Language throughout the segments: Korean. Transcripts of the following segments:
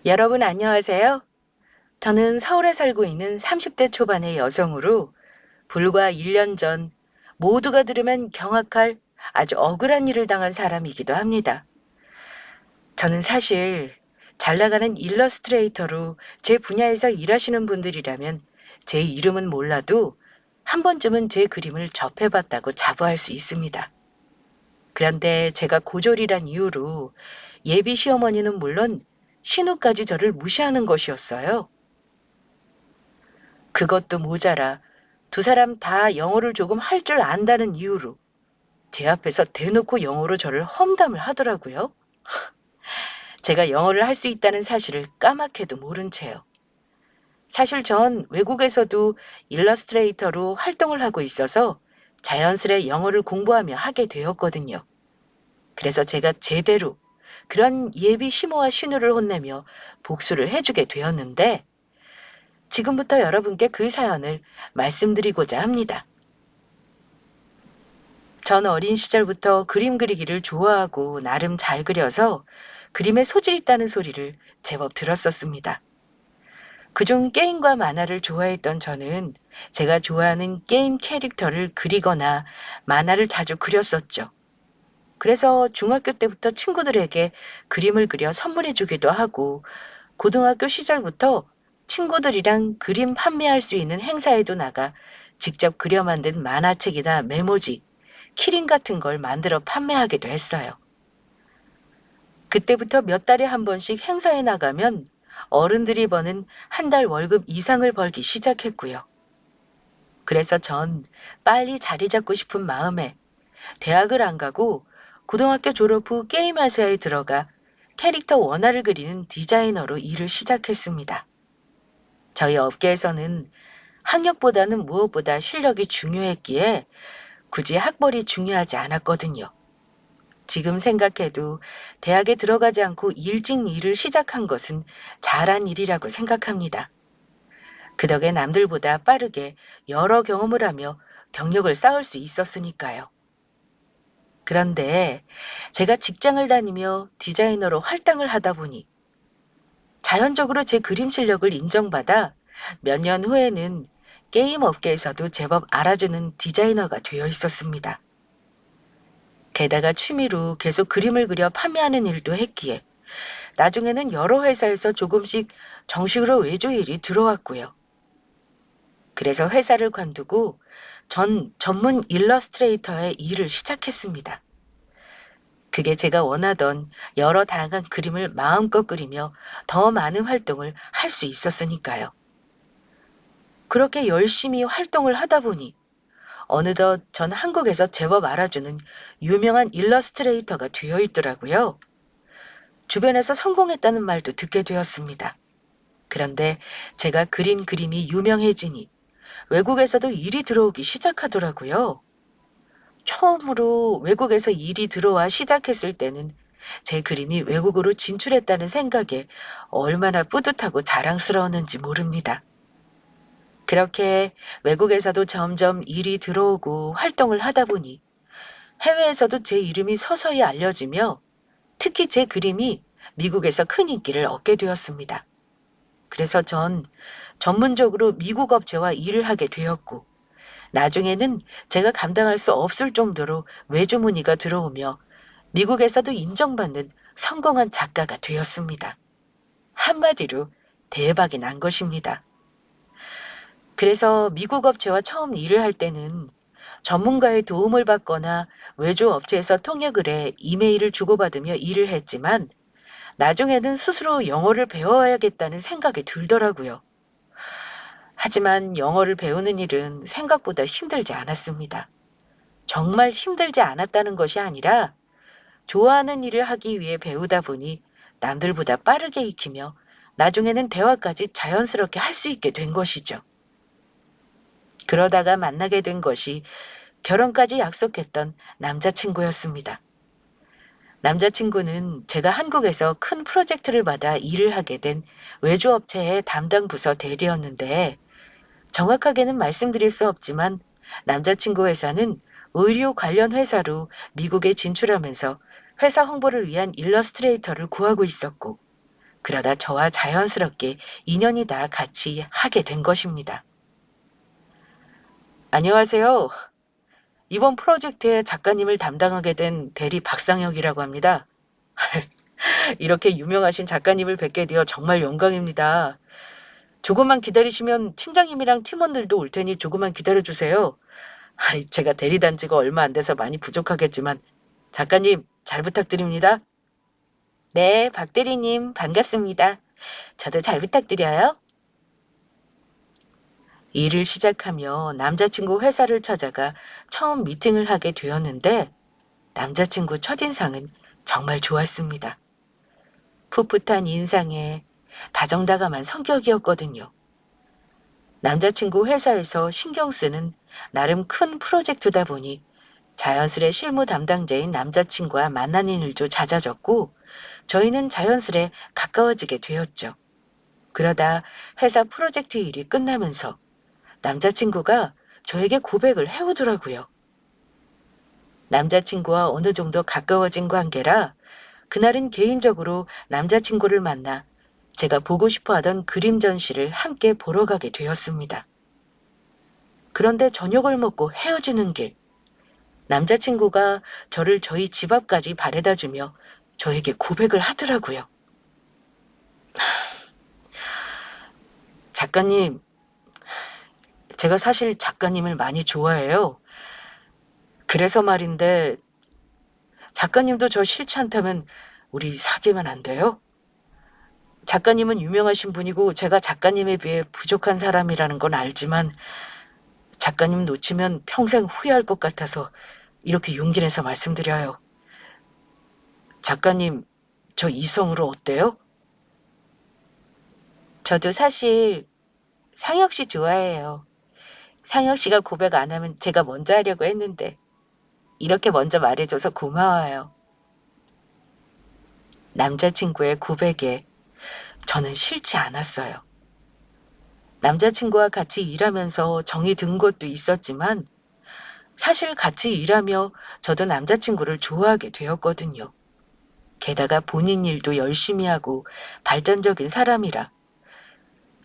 여러분 안녕하세요. 저는 서울에 살고 있는 30대 초반의 여성으로 불과 1년 전 모두가 들으면 경악할 아주 억울한 일을 당한 사람이기도 합니다. 저는 사실 잘 나가는 일러스트레이터로 제 분야에서 일하시는 분들이라면 제 이름은 몰라도 한 번쯤은 제 그림을 접해봤다고 자부할 수 있습니다. 그런데 제가 고졸이란 이유로 예비 시어머니는 물론 신우까지 저를 무시하는 것이었어요. 그것도 모자라 두 사람 다 영어를 조금 할 줄 안다는 이유로 제 앞에서 대놓고 영어로 저를 험담을 하더라고요. 제가 영어를 할 수 있다는 사실을 까맣게도 모른 채요. 사실 전 외국에서도 일러스트레이터로 활동을 하고 있어서 자연스레 영어를 공부하며 하게 되었거든요. 그래서 제가 제대로 그런 예비 시모와 신우를 혼내며 복수를 해주게 되었는데 지금부터 여러분께 그 사연을 말씀드리고자 합니다. 전 어린 시절부터 그림 그리기를 좋아하고 나름 잘 그려서 그림에 소질 있다는 소리를 제법 들었었습니다. 그중 게임과 만화를 좋아했던 저는 제가 좋아하는 게임 캐릭터를 그리거나 만화를 자주 그렸었죠. 그래서 중학교 때부터 친구들에게 그림을 그려 선물해 주기도 하고 고등학교 시절부터 친구들이랑 그림 판매할 수 있는 행사에도 나가 직접 그려 만든 만화책이나 메모지, 키링 같은 걸 만들어 판매하기도 했어요. 그때부터 몇 달에 한 번씩 행사에 나가면 어른들이 버는 한 달 월급 이상을 벌기 시작했고요. 그래서 전 빨리 자리 잡고 싶은 마음에 대학을 안 가고 고등학교 졸업 후 게임 회사에 들어가 캐릭터 원화를 그리는 디자이너로 일을 시작했습니다. 저희 업계에서는 학력보다는 무엇보다 실력이 중요했기에 굳이 학벌이 중요하지 않았거든요. 지금 생각해도 대학에 들어가지 않고 일찍 일을 시작한 것은 잘한 일이라고 생각합니다. 그 덕에 남들보다 빠르게 여러 경험을 하며 경력을 쌓을 수 있었으니까요. 그런데 제가 직장을 다니며 디자이너로 활동을 하다 보니 자연적으로 제 그림 실력을 인정받아 몇 년 후에는 게임 업계에서도 제법 알아주는 디자이너가 되어 있었습니다. 게다가 취미로 계속 그림을 그려 판매하는 일도 했기에 나중에는 여러 회사에서 조금씩 정식으로 외주 일이 들어왔고요. 그래서 회사를 관두고 전 전문 일러스트레이터의 일을 시작했습니다. 그게 제가 원하던 여러 다양한 그림을 마음껏 그리며 더 많은 활동을 할 수 있었으니까요. 그렇게 열심히 활동을 하다 보니 어느덧 전 한국에서 제법 알아주는 유명한 일러스트레이터가 되어 있더라고요. 주변에서 성공했다는 말도 듣게 되었습니다. 그런데 제가 그린 그림이 유명해지니 외국에서도 일이 들어오기 시작하더라고요. 처음으로 외국에서 일이 들어와 시작했을 때는 제 그림이 외국으로 진출했다는 생각에 얼마나 뿌듯하고 자랑스러웠는지 모릅니다. 그렇게 외국에서도 점점 일이 들어오고 활동을 하다 보니 해외에서도 제 이름이 서서히 알려지며 특히 제 그림이 미국에서 큰 인기를 얻게 되었습니다. 그래서 전 전문적으로 미국 업체와 일을 하게 되었고 나중에는 제가 감당할 수 없을 정도로 외주 문의가 들어오며 미국에서도 인정받는 성공한 작가가 되었습니다. 한마디로 대박이 난 것입니다. 그래서 미국 업체와 처음 일을 할 때는 전문가의 도움을 받거나 외주 업체에서 통역을 해 이메일을 주고받으며 일을 했지만 나중에는 스스로 영어를 배워야겠다는 생각이 들더라고요. 하지만 영어를 배우는 일은 생각보다 힘들지 않았습니다. 정말 힘들지 않았다는 것이 아니라 좋아하는 일을 하기 위해 배우다 보니 남들보다 빠르게 익히며 나중에는 대화까지 자연스럽게 할 수 있게 된 것이죠. 그러다가 만나게 된 것이 결혼까지 약속했던 남자친구였습니다. 남자친구는 제가 한국에서 큰 프로젝트를 받아 일을 하게 된 외주업체의 담당 부서 대리였는데 정확하게는 말씀드릴 수 없지만 남자친구 회사는 의료 관련 회사로 미국에 진출하면서 회사 홍보를 위한 일러스트레이터를 구하고 있었고 그러다 저와 자연스럽게 인연이 다 같이 하게 된 것입니다. 안녕하세요. 이번 프로젝트의 작가님을 담당하게 된 대리 박상혁이라고 합니다. 이렇게 유명하신 작가님을 뵙게 되어 정말 영광입니다. 조금만 기다리시면 팀장님이랑 팀원들도 올 테니 조금만 기다려주세요. 제가 대리 단 지가 얼마 안 돼서 많이 부족하겠지만 작가님 잘 부탁드립니다. 네, 박 대리님 반갑습니다. 저도 잘 부탁드려요. 일을 시작하며 남자친구 회사를 찾아가 처음 미팅을 하게 되었는데 남자친구 첫인상은 정말 좋았습니다. 풋풋한 인상에 다정다감한 성격이었거든요. 남자친구 회사에서 신경 쓰는 나름 큰 프로젝트다 보니 자연스레 실무 담당자인 남자친구와 만나는 일도 잦아졌고 저희는 자연스레 가까워지게 되었죠. 그러다 회사 프로젝트 일이 끝나면서 남자친구가 저에게 고백을 해오더라고요. 남자친구와 어느 정도 가까워진 관계라 그날은 개인적으로 남자친구를 만나 제가 보고 싶어 하던 그림 전시를 함께 보러 가게 되었습니다. 그런데 저녁을 먹고 헤어지는 길, 남자친구가 저를 저희 집 앞까지 바래다 주며 저에게 고백을 하더라고요. 작가님, 제가 사실 작가님을 많이 좋아해요. 그래서 말인데 작가님도 저 싫지 않다면 우리 사귀면 안 돼요? 작가님은 유명하신 분이고 제가 작가님에 비해 부족한 사람이라는 건 알지만 작가님 놓치면 평생 후회할 것 같아서 이렇게 용기 내서 말씀드려요. 작가님, 저 이성으로 어때요? 저도 사실 상혁 씨 좋아해요. 상혁 씨가 고백 안 하면 제가 먼저 하려고 했는데 이렇게 먼저 말해줘서 고마워요. 남자친구의 고백에 저는 싫지 않았어요. 남자친구와 같이 일하면서 정이 든 것도 있었지만 사실 같이 일하며 저도 남자친구를 좋아하게 되었거든요. 게다가 본인 일도 열심히 하고 발전적인 사람이라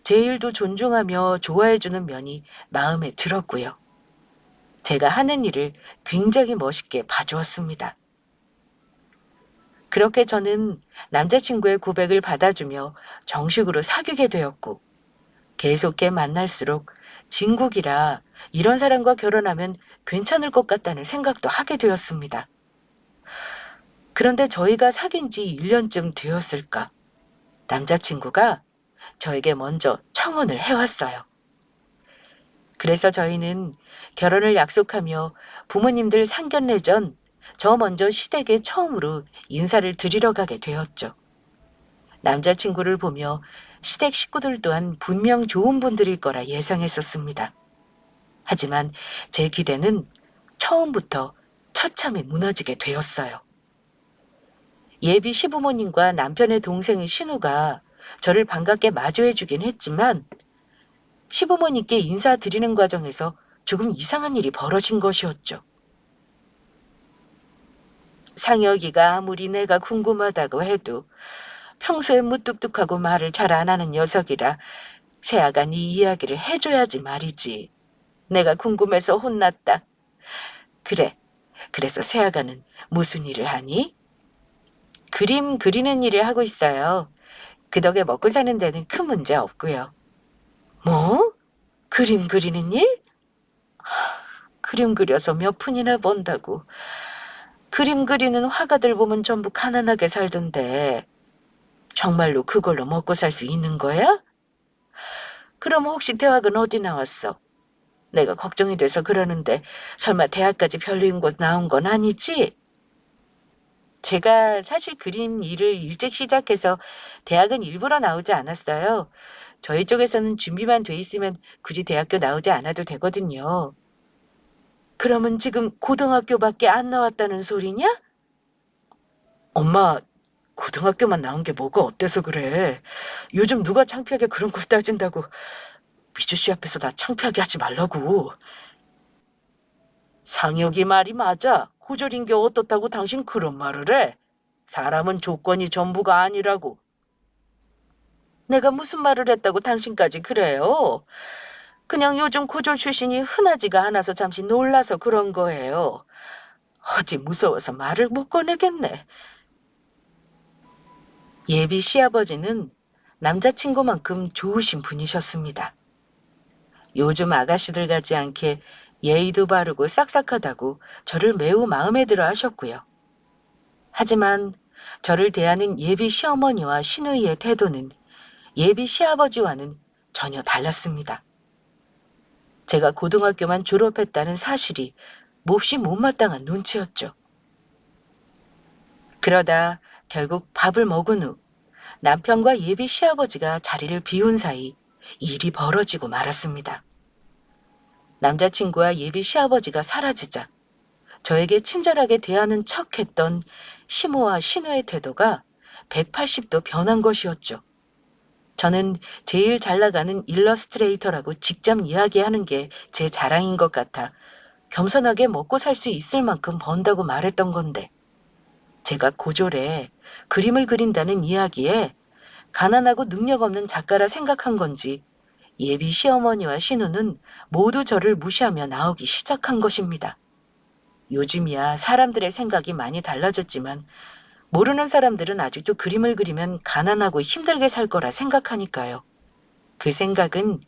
제 일도 존중하며 좋아해주는 면이 마음에 들었고요. 제가 하는 일을 굉장히 멋있게 봐주었습니다. 그렇게 저는 남자친구의 고백을 받아주며 정식으로 사귀게 되었고 계속해 만날수록 진국이라 이런 사람과 결혼하면 괜찮을 것 같다는 생각도 하게 되었습니다. 그런데 저희가 사귄 지 1년쯤 되었을까? 남자친구가 저에게 먼저 청혼을 해왔어요. 그래서 저희는 결혼을 약속하며 부모님들 상견례 전 저 먼저 시댁에 처음으로 인사를 드리러 가게 되었죠. 남자친구를 보며 시댁 식구들 또한 분명 좋은 분들일 거라 예상했었습니다. 하지만 제 기대는 처음부터 처참히 무너지게 되었어요. 예비 시부모님과 남편의 동생의 신우가 저를 반갑게 마주해주긴 했지만 시부모님께 인사드리는 과정에서 조금 이상한 일이 벌어진 것이었죠. 상혁이가 아무리 내가 궁금하다고 해도 평소에 무뚝뚝하고 말을 잘 안 하는 녀석이라 세아가 네 이야기를 해줘야지 말이지. 내가 궁금해서 혼났다. 그래, 그래서 세아가는 무슨 일을 하니? 그림 그리는 일을 하고 있어요. 그 덕에 먹고 사는 데는 큰 문제 없고요. 뭐? 그림 그리는 일? 그림 그려서 몇 푼이나 번다고. 그림 그리는 화가들 보면 전부 가난하게 살던데 정말로 그걸로 먹고 살 수 있는 거야? 그럼 혹시 대학은 어디 나왔어? 내가 걱정이 돼서 그러는데 설마 대학까지 별로인 곳 나온 건 아니지? 제가 사실 그림 일을 일찍 시작해서 대학은 일부러 나오지 않았어요. 저희 쪽에서는 준비만 돼 있으면 굳이 대학교 나오지 않아도 되거든요. 그러면 지금 고등학교밖에 안 나왔다는 소리냐? 엄마, 고등학교만 나온 게 뭐가 어때서 그래? 요즘 누가 창피하게 그런 걸 따진다고. 미주 씨 앞에서 나 창피하게 하지 말라고. 상혁이 말이 맞아. 고졸인 게 어떻다고 당신 그런 말을 해? 사람은 조건이 전부가 아니라고. 내가 무슨 말을 했다고 당신까지 그래요? 그냥 요즘 고졸 출신이 흔하지가 않아서 잠시 놀라서 그런 거예요. 어찌 무서워서 말을 못 꺼내겠네. 예비 시아버지는 남자친구만큼 좋으신 분이셨습니다. 요즘 아가씨들 같지 않게 예의도 바르고 싹싹하다고 저를 매우 마음에 들어 하셨고요. 하지만 저를 대하는 예비 시어머니와 시누이의 태도는 예비 시아버지와는 전혀 달랐습니다. 제가 고등학교만 졸업했다는 사실이 몹시 못마땅한 눈치였죠. 그러다 결국 밥을 먹은 후 남편과 예비 시아버지가 자리를 비운 사이 일이 벌어지고 말았습니다. 남자친구와 예비 시아버지가 사라지자 저에게 친절하게 대하는 척했던 시모와 시누의 태도가 180도 변한 것이었죠. 저는 제일 잘 나가는 일러스트레이터라고 직접 이야기하는 게 제 자랑인 것 같아 겸손하게 먹고 살 수 있을 만큼 번다고 말했던 건데, 제가 고졸에 그림을 그린다는 이야기에 가난하고 능력 없는 작가라 생각한 건지 예비 시어머니와 시누는 모두 저를 무시하며 나오기 시작한 것입니다. 요즘이야 사람들의 생각이 많이 달라졌지만 모르는 사람들은 아직도 그림을 그리면 가난하고 힘들게 살 거라 생각하니까요. 그 생각은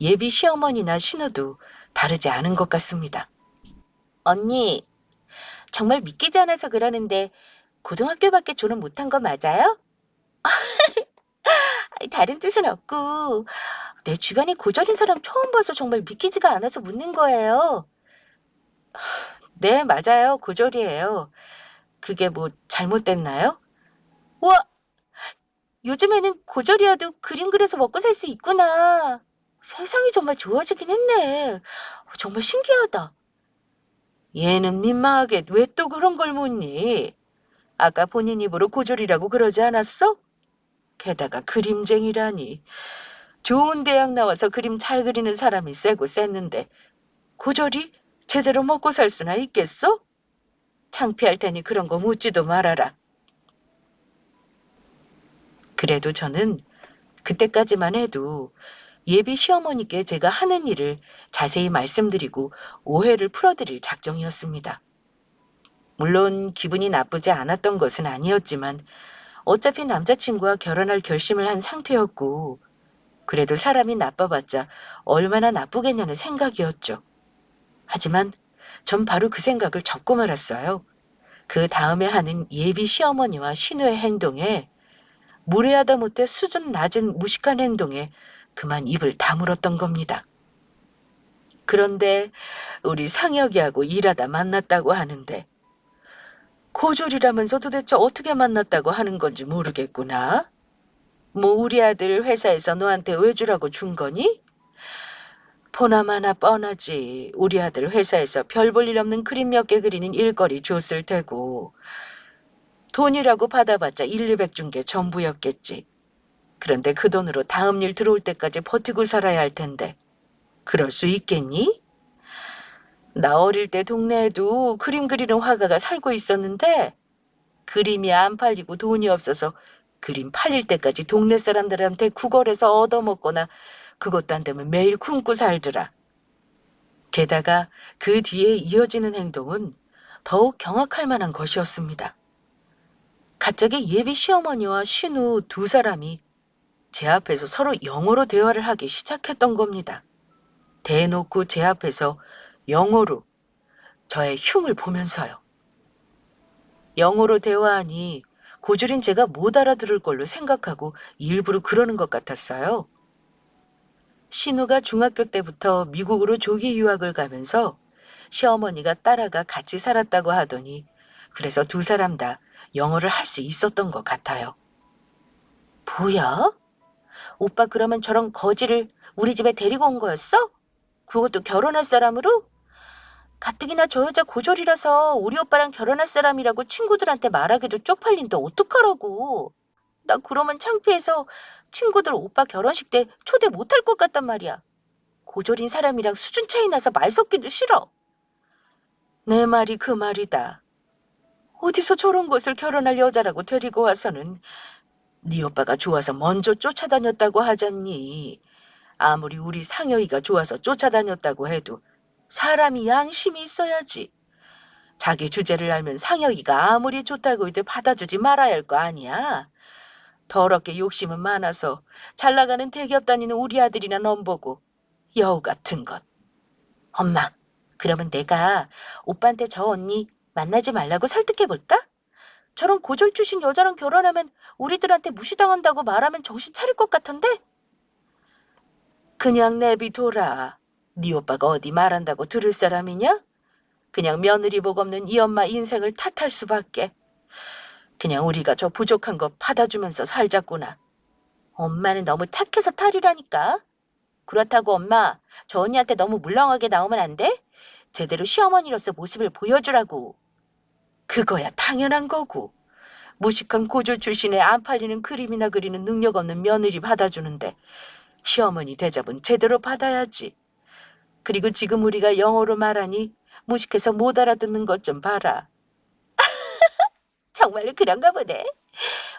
예비 시어머니나 시누도 다르지 않은 것 같습니다. 언니, 정말 믿기지 않아서 그러는데 고등학교밖에 졸업 못한 거 맞아요? 다른 뜻은 없고 내 주변에 고졸인 사람 처음 봐서 정말 믿기지가 않아서 묻는 거예요. 네, 맞아요. 고졸이에요. 그게 뭐 잘못됐나요? 우와, 요즘에는 고졸이어도 그림 그려서 먹고 살 수 있구나. 세상이 정말 좋아지긴 했네. 정말 신기하다. 얘는 민망하게 왜 또 그런 걸 묻니? 아까 본인 입으로 고졸이라고 그러지 않았어? 게다가 그림쟁이라니. 좋은 대학 나와서 그림 잘 그리는 사람이 세고 셌는데 고졸이 제대로 먹고 살 수나 있겠어? 창피할 테니 그런 거 묻지도 말아라. 그래도 저는 그때까지만 해도 예비 시어머니께 제가 하는 일을 자세히 말씀드리고 오해를 풀어드릴 작정이었습니다. 물론 기분이 나쁘지 않았던 것은 아니었지만 어차피 남자친구와 결혼할 결심을 한 상태였고, 그래도 사람이 나빠봤자 얼마나 나쁘겠냐는 생각이었죠. 하지만 전 바로 그 생각을 접고 말았어요. 그 다음에 하는 예비 시어머니와 시누의 행동에, 무례하다 못해 수준 낮은 무식한 행동에 그만 입을 다물었던 겁니다. 그런데 우리 상혁이하고 일하다 만났다고 하는데, 고졸이라면서 도대체 어떻게 만났다고 하는 건지 모르겠구나. 뭐 우리 아들 회사에서 너한테 왜 주라고 준 거니? 보나마나 뻔하지. 우리 아들 회사에서 별 볼 일 없는 그림 몇 개 그리는 일거리 줬을 테고, 돈이라고 받아봤자 1, 200 준 게 전부였겠지. 그런데 그 돈으로 다음 일 들어올 때까지 버티고 살아야 할 텐데 그럴 수 있겠니? 나 어릴 때 동네에도 그림 그리는 화가가 살고 있었는데 그림이 안 팔리고 돈이 없어서 그림 팔릴 때까지 동네 사람들한테 구걸해서 얻어먹거나 그것도 안 되면 매일 굶고 살더라. 게다가 그 뒤에 이어지는 행동은 더욱 경악할 만한 것이었습니다. 갑자기 예비 시어머니와 신우 두 사람이 제 앞에서 서로 영어로 대화를 하기 시작했던 겁니다. 대놓고 제 앞에서 영어로 저의 흉을 보면서요. 영어로 대화하니 고졸인 제가 못 알아들을 걸로 생각하고 일부러 그러는 것 같았어요. 신우가 중학교 때부터 미국으로 조기 유학을 가면서 시어머니가 따라가 같이 살았다고 하더니 그래서 두 사람 다 영어를 할 수 있었던 것 같아요. 뭐야? 오빠 그러면 저런 거지를 우리 집에 데리고 온 거였어? 그것도 결혼할 사람으로? 가뜩이나 저 여자 고졸이라서 우리 오빠랑 결혼할 사람이라고 친구들한테 말하기도 쪽팔린데 어떡하라고. 나 그러면 창피해서 친구들 오빠 결혼식 때 초대 못할 것 같단 말이야. 고졸인 사람이랑 수준 차이 나서 말 섞기도 싫어. 내 말이 그 말이다. 어디서 저런 것을 결혼할 여자라고 데리고 와서는 네 오빠가 좋아서 먼저 쫓아다녔다고 하잖니. 아무리 우리 상혁이가 좋아서 쫓아다녔다고 해도 사람이 양심이 있어야지. 자기 주제를 알면 상혁이가 아무리 좋다고 해도 받아주지 말아야 할 거 아니야. 더럽게 욕심은 많아서 잘 나가는 대기업 다니는 우리 아들이나 넘보고 여우 같은 것. 엄마, 그러면 내가 오빠한테 저 언니 만나지 말라고 설득해볼까? 저런 고졸 출신 여자랑 결혼하면 우리들한테 무시당한다고 말하면 정신 차릴 것 같은데? 그냥 내비둬라. 네 오빠가 어디 말한다고 들을 사람이냐? 그냥 며느리 복 없는 이 엄마 인생을 탓할 수밖에. 그냥 우리가 저 부족한 거 받아주면서 살자꾸나. 엄마는 너무 착해서 탈이라니까. 그렇다고 엄마, 저 언니한테 너무 물렁하게 나오면 안 돼? 제대로 시어머니로서 모습을 보여주라고. 그거야 당연한 거고. 무식한 고졸 출신에 안 팔리는 그림이나 그리는 능력 없는 며느리 받아주는데 시어머니 대접은 제대로 받아야지. 그리고 지금 우리가 영어로 말하니 무식해서 못 알아듣는 것 좀 봐라. 정말로 그런가 보네.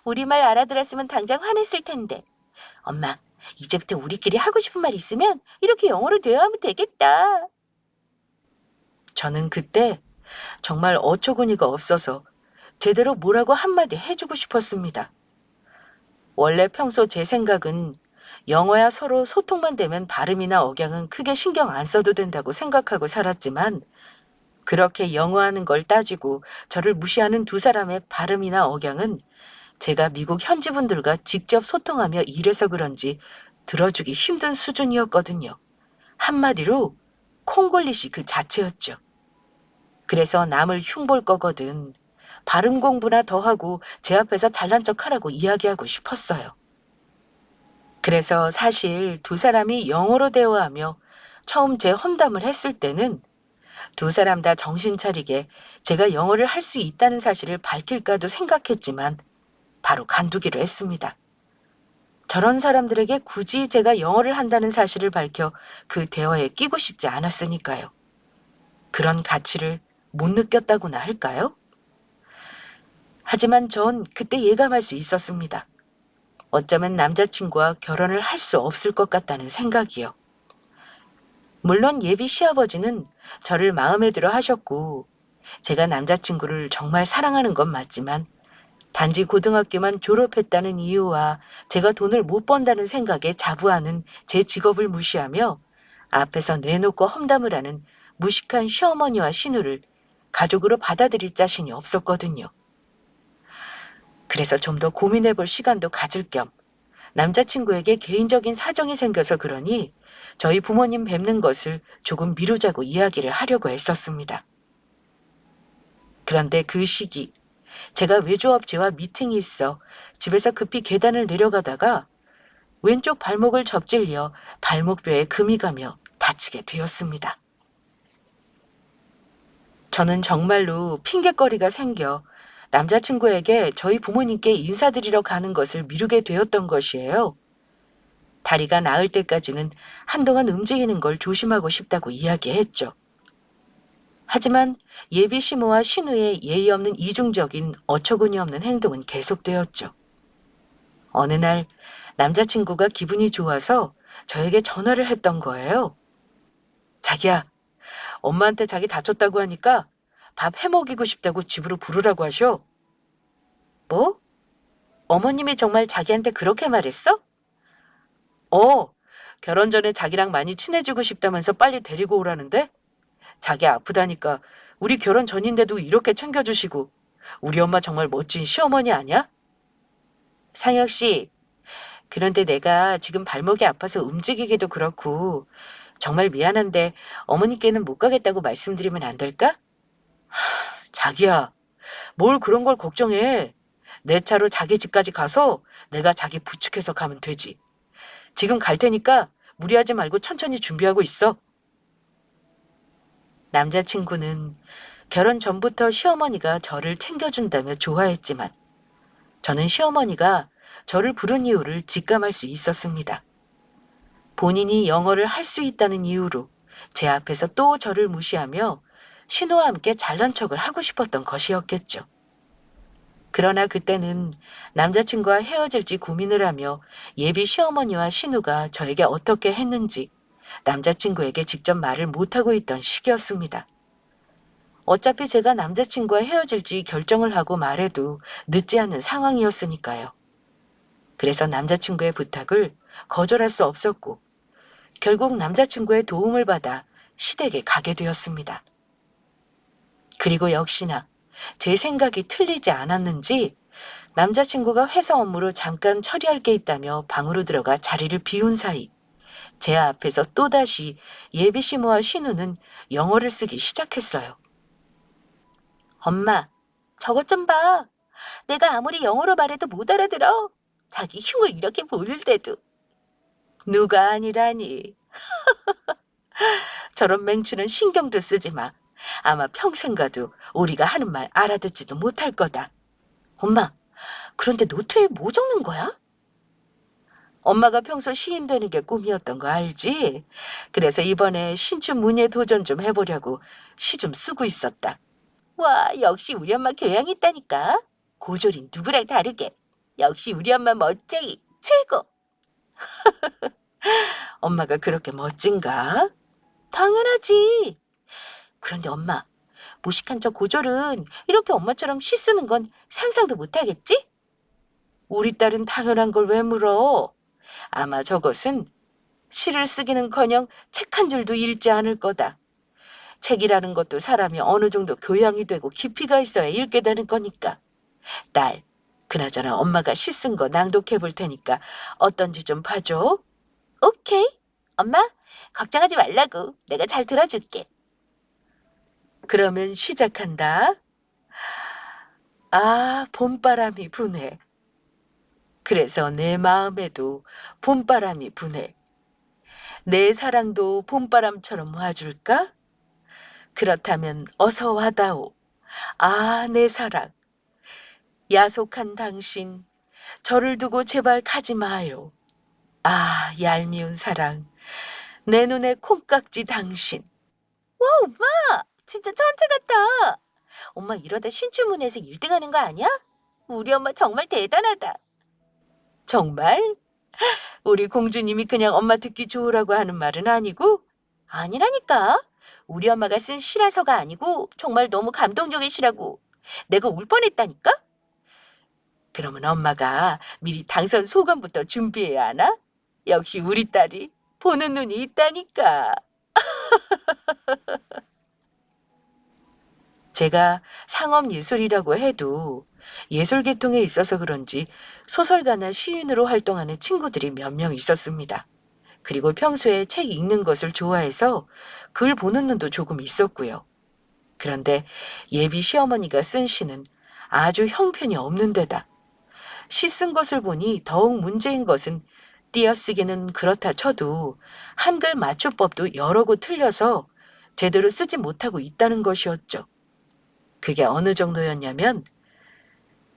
우리말 알아들었으면 당장 화냈을 텐데. 엄마, 이제부터 우리끼리 하고 싶은 말 있으면 이렇게 영어로 대화하면 되겠다. 저는 그때 정말 어처구니가 없어서 제대로 뭐라고 한마디 해주고 싶었습니다. 원래 평소 제 생각은 영어야 서로 소통만 되면 발음이나 억양은 크게 신경 안 써도 된다고 생각하고 살았지만 그렇게 영어하는 걸 따지고 저를 무시하는 두 사람의 발음이나 억양은 제가 미국 현지분들과 직접 소통하며 일해서 그런지 들어주기 힘든 수준이었거든요. 한마디로 콩글리시 그 자체였죠. 그래서 남을 흉볼 거거든 발음 공부나 더 하고 제 앞에서 잘난 척 하라고 이야기하고 싶었어요. 그래서 사실 두 사람이 영어로 대화하며 처음 제 험담을 했을 때는 두 사람 다 정신 차리게 제가 영어를 할 수 있다는 사실을 밝힐까도 생각했지만 바로 간두기로 했습니다. 저런 사람들에게 굳이 제가 영어를 한다는 사실을 밝혀 그 대화에 끼고 싶지 않았으니까요. 그런 가치를 못 느꼈다고나 할까요? 하지만 전 그때 예감할 수 있었습니다. 어쩌면 남자친구와 결혼을 할 수 없을 것 같다는 생각이요. 물론 예비 시아버지는 저를 마음에 들어 하셨고 제가 남자친구를 정말 사랑하는 건 맞지만 단지 고등학교만 졸업했다는 이유와 제가 돈을 못 번다는 생각에 자부하는 제 직업을 무시하며 앞에서 내놓고 험담을 하는 무식한 시어머니와 시누를 가족으로 받아들일 자신이 없었거든요. 그래서 좀 더 고민해 볼 시간도 가질 겸 남자친구에게 개인적인 사정이 생겨서 그러니 저희 부모님 뵙는 것을 조금 미루자고 이야기를 하려고 했었습니다. 그런데 그 시기 제가 외주업체와 미팅이 있어 집에서 급히 계단을 내려가다가 왼쪽 발목을 접질려 발목뼈에 금이 가며 다치게 되었습니다. 저는 정말로 핑곗거리가 생겨 남자친구에게 저희 부모님께 인사드리러 가는 것을 미루게 되었던 것이에요. 다리가 나을 때까지는 한동안 움직이는 걸 조심하고 싶다고 이야기했죠. 하지만 예비 시모와 신우의 예의 없는 이중적인 어처구니 없는 행동은 계속되었죠. 어느 날 남자친구가 기분이 좋아서 저에게 전화를 했던 거예요. 자기야, 엄마한테 자기 다쳤다고 하니까 밥 해먹이고 싶다고 집으로 부르라고 하셔. 뭐? 어머님이 정말 자기한테 그렇게 말했어? 결혼 전에 자기랑 많이 친해지고 싶다면서 빨리 데리고 오라는데? 자기 아프다니까 우리 결혼 전인데도 이렇게 챙겨주시고 우리 엄마 정말 멋진 시어머니 아니야? 상혁 씨, 그런데 내가 지금 발목이 아파서 움직이기도 그렇고 정말 미안한데 어머니께는 못 가겠다고 말씀드리면 안 될까? 자기야, 뭘 그런 걸 걱정해. 내 차로 자기 집까지 가서 내가 자기 부축해서 가면 되지. 지금 갈 테니까 무리하지 말고 천천히 준비하고 있어. 남자친구는 결혼 전부터 시어머니가 저를 챙겨준다며 좋아했지만 저는 시어머니가 저를 부른 이유를 직감할 수 있었습니다. 본인이 영어를 할 수 있다는 이유로 제 앞에서 또 저를 무시하며 신우와 함께 잘난 척을 하고 싶었던 것이었겠죠. 그러나 그때는 남자친구와 헤어질지 고민을 하며 예비 시어머니와 신우가 저에게 어떻게 했는지 남자친구에게 직접 말을 못하고 있던 시기였습니다. 어차피 제가 남자친구와 헤어질지 결정을 하고 말해도 늦지 않은 상황이었으니까요. 그래서 남자친구의 부탁을 거절할 수 없었고 결국 남자친구의 도움을 받아 시댁에 가게 되었습니다. 그리고 역시나 제 생각이 틀리지 않았는지 남자친구가 회사 업무로 잠깐 처리할 게 있다며 방으로 들어가 자리를 비운 사이 제 앞에서 또다시 예비 시모와 신우는 영어를 쓰기 시작했어요. 엄마, 저것 좀 봐. 내가 아무리 영어로 말해도 못 알아들어. 자기 흉을 이렇게 보일 때도. 누가 아니라니. 저런 맹추는 신경도 쓰지 마. 아마 평생 가도 우리가 하는 말 알아듣지도 못할 거다. 엄마, 그런데 노트에 뭐 적는 거야? 엄마가 평소 시인 되는 게 꿈이었던 거 알지? 그래서 이번에 신춘 문예 도전 좀 해보려고 시 좀 쓰고 있었다. 와, 역시 우리 엄마 교양 있다니까. 고졸인 누구랑 다르게. 역시 우리 엄마 멋쟁이 최고. 엄마가 그렇게 멋진가? 당연하지. 그런데 엄마, 무식한 저 고졸은 이렇게 엄마처럼 시 쓰는 건 상상도 못하겠지? 우리 딸은 당연한 걸 왜 물어? 아마 저것은 시를 쓰기는커녕 책 한 줄도 읽지 않을 거다. 책이라는 것도 사람이 어느 정도 교양이 되고 깊이가 있어야 읽게 되는 거니까. 딸, 그나저나 엄마가 시 쓴 거 낭독해 볼 테니까 어떤지 좀 봐줘. 오케이. 엄마, 걱정하지 말라고. 내가 잘 들어줄게. 그러면 시작한다. 아, 봄바람이 부네. 그래서 내 마음에도 봄바람이 부네. 내 사랑도 봄바람처럼 와줄까? 그렇다면 어서 와다오. 아, 내 사랑. 야속한 당신, 저를 두고 제발 가지 마요. 아, 얄미운 사랑. 내 눈에 콩깍지 당신. 와, 엄마! 진짜 천재 같다. 엄마 이러다 신춘문예에서 1등 하는 거 아니야? 우리 엄마 정말 대단하다. 정말? 우리 공주님이 그냥 엄마 듣기 좋으라고 하는 말은 아니고? 아니라니까. 우리 엄마가 쓴 시라서가 아니고 정말 너무 감동적인 시라고. 내가 울 뻔했다니까? 그러면 엄마가 미리 당선 소감부터 준비해야 하나? 역시 우리 딸이 보는 눈이 있다니까. 제가 상업예술이라고 해도 예술 계통에 있어서 그런지 소설가나 시인으로 활동하는 친구들이 몇 명 있었습니다. 그리고 평소에 책 읽는 것을 좋아해서 글 보는 눈도 조금 있었고요. 그런데 예비 시어머니가 쓴 시는 아주 형편이 없는 데다 시 쓴 것을 보니 더욱 문제인 것은 띄어쓰기는 그렇다 쳐도 한글 맞춤법도 여러 곳 틀려서 제대로 쓰지 못하고 있다는 것이었죠. 그게 어느 정도였냐면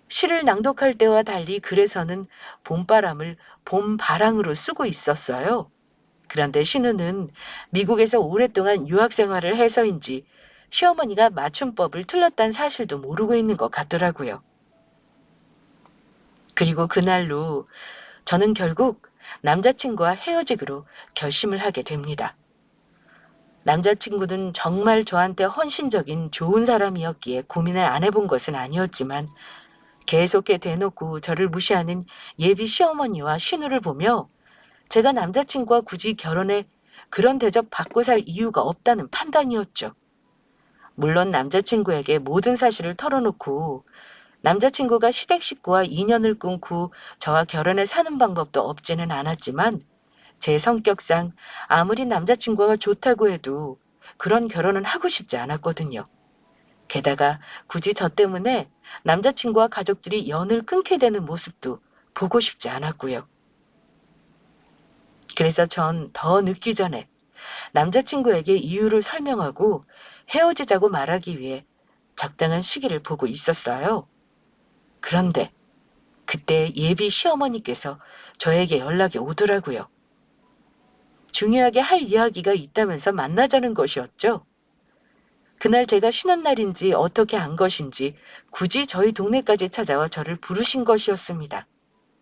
시를 낭독할 때와 달리 글에서는 봄바람을 봄바랑으로 쓰고 있었어요. 그런데 신우는 미국에서 오랫동안 유학 생활을 해서인지 시어머니가 맞춤법을 틀렸다는 사실도 모르고 있는 것 같더라고요. 그리고 그날로 저는 결국 남자친구와 헤어지기로 결심을 하게 됩니다. 남자친구는 정말 저한테 헌신적인 좋은 사람이었기에 고민을 안 해본 것은 아니었지만 계속해 대놓고 저를 무시하는 예비 시어머니와 신우를 보며 제가 남자친구와 굳이 결혼해 그런 대접 받고 살 이유가 없다는 판단이었죠. 물론 남자친구에게 모든 사실을 털어놓고 남자친구가 시댁 식구와 인연을 끊고 저와 결혼해 사는 방법도 없지는 않았지만 제 성격상 아무리 남자친구가 좋다고 해도 그런 결혼은 하고 싶지 않았거든요. 게다가 굳이 저 때문에 남자친구와 가족들이 연을 끊게 되는 모습도 보고 싶지 않았고요. 그래서 전 더 늦기 전에 남자친구에게 이유를 설명하고 헤어지자고 말하기 위해 적당한 시기를 보고 있었어요. 그런데 그때 예비 시어머니께서 저에게 연락이 오더라고요. 중요하게 할 이야기가 있다면서 만나자는 것이었죠. 그날 제가 쉬는 날인지 어떻게 한 것인지 굳이 저희 동네까지 찾아와 저를 부르신 것이었습니다.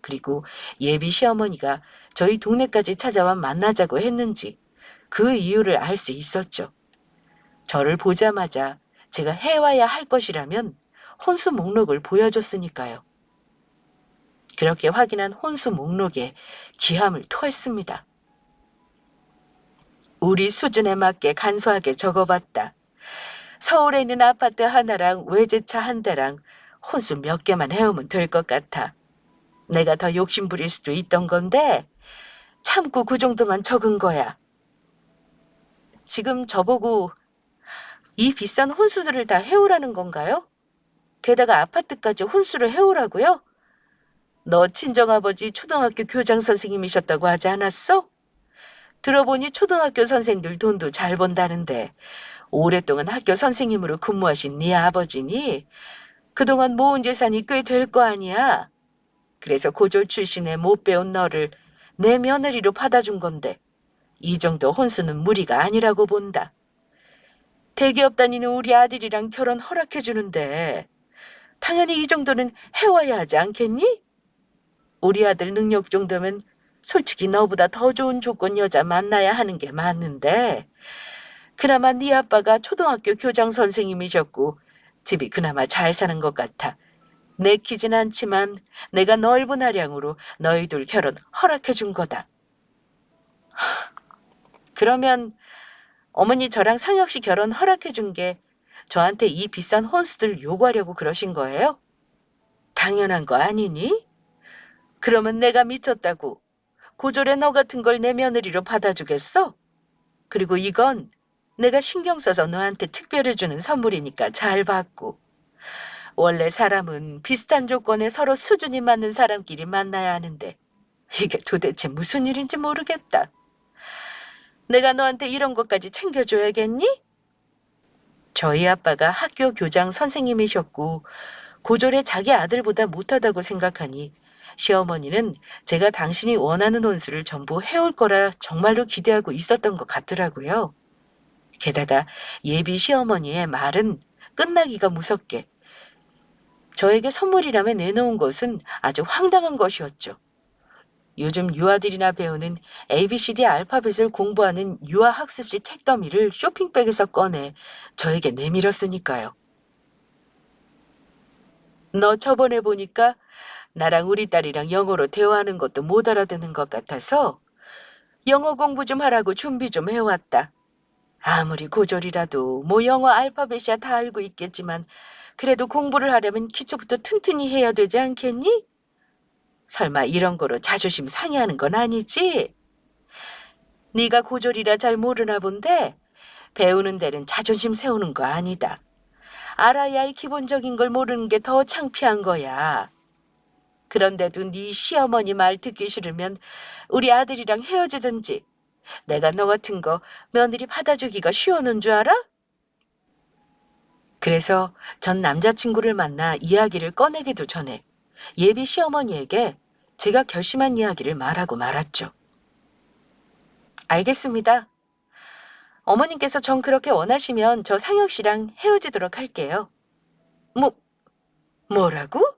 그리고 예비 시어머니가 저희 동네까지 찾아와 만나자고 했는지 그 이유를 알 수 있었죠. 저를 보자마자 제가 해와야 할 것이라면 혼수 목록을 보여줬으니까요. 그렇게 확인한 혼수 목록에 기함을 토했습니다. 우리 수준에 맞게 간소하게 적어봤다. 서울에 있는 아파트 하나랑 외제차 한 대랑 혼수 몇 개만 해오면 될 것 같아. 내가 더 욕심 부릴 수도 있던 건데 참고 그 정도만 적은 거야. 지금 저보고 이 비싼 혼수들을 다 해오라는 건가요? 게다가 아파트까지 혼수를 해오라고요? 너 친정아버지 초등학교 교장 선생님이셨다고 하지 않았어? 들어보니 초등학교 선생들 돈도 잘 번다는데 오랫동안 학교 선생님으로 근무하신 네 아버지니 그동안 모은 재산이 꽤 될 거 아니야. 그래서 고졸 출신에 못 배운 너를 내 며느리로 받아준 건데 이 정도 혼수는 무리가 아니라고 본다. 대기업 다니는 우리 아들이랑 결혼 허락해주는데 당연히 이 정도는 해와야 하지 않겠니? 우리 아들 능력 정도면 솔직히 너보다 더 좋은 조건 여자 만나야 하는 게 맞는데 그나마 네 아빠가 초등학교 교장 선생님이셨고 집이 그나마 잘 사는 것 같아. 내키진 않지만 내가 넓은 아량으로 너희 둘 결혼 허락해준 거다. 그러면 어머니 저랑 상혁 씨 결혼 허락해준 게 저한테 이 비싼 혼수들 요구하려고 그러신 거예요? 당연한 거 아니니? 그러면 내가 미쳤다고 고졸에 너 같은 걸 내 며느리로 받아주겠어? 그리고 이건 내가 신경 써서 너한테 특별히 주는 선물이니까 잘 받고. 원래 사람은 비슷한 조건에 서로 수준이 맞는 사람끼리 만나야 하는데 이게 도대체 무슨 일인지 모르겠다. 내가 너한테 이런 것까지 챙겨줘야겠니? 저희 아빠가 학교 교장 선생님이셨고 고졸에 자기 아들보다 못하다고 생각하니 시어머니는 제가 당신이 원하는 혼수를 전부 해올 거라 정말로 기대하고 있었던 것 같더라고요. 게다가 예비 시어머니의 말은 끝나기가 무섭게 저에게 선물이라며 내놓은 것은 아주 황당한 것이었죠. 요즘 유아들이나 배우는 ABCD 알파벳을 공부하는 유아학습지 책더미를 쇼핑백에서 꺼내 저에게 내밀었으니까요. 너 저번에 보니까 나랑 우리 딸이랑 영어로 대화하는 것도 못 알아듣는 것 같아서 영어 공부 좀 하라고 준비 좀 해왔다. 아무리 고졸이라도 뭐 영어 알파벳이야 다 알고 있겠지만 그래도 공부를 하려면 기초부터 튼튼히 해야 되지 않겠니? 설마 이런 거로 자존심 상해하는 건 아니지? 네가 고졸이라 잘 모르나 본데 배우는 데는 자존심 세우는 거 아니다. 알아야 할 기본적인 걸 모르는 게 더 창피한 거야. 그런데도 네 시어머니 말 듣기 싫으면 우리 아들이랑 헤어지든지 내가 너 같은 거 며느리 받아주기가 쉬워는 줄 알아? 그래서 전 남자친구를 만나 이야기를 꺼내기도 전에 예비 시어머니에게 제가 결심한 이야기를 말하고 말았죠. 알겠습니다. 어머님께서 전 그렇게 원하시면 저 상혁 씨랑 헤어지도록 할게요. 뭐라고?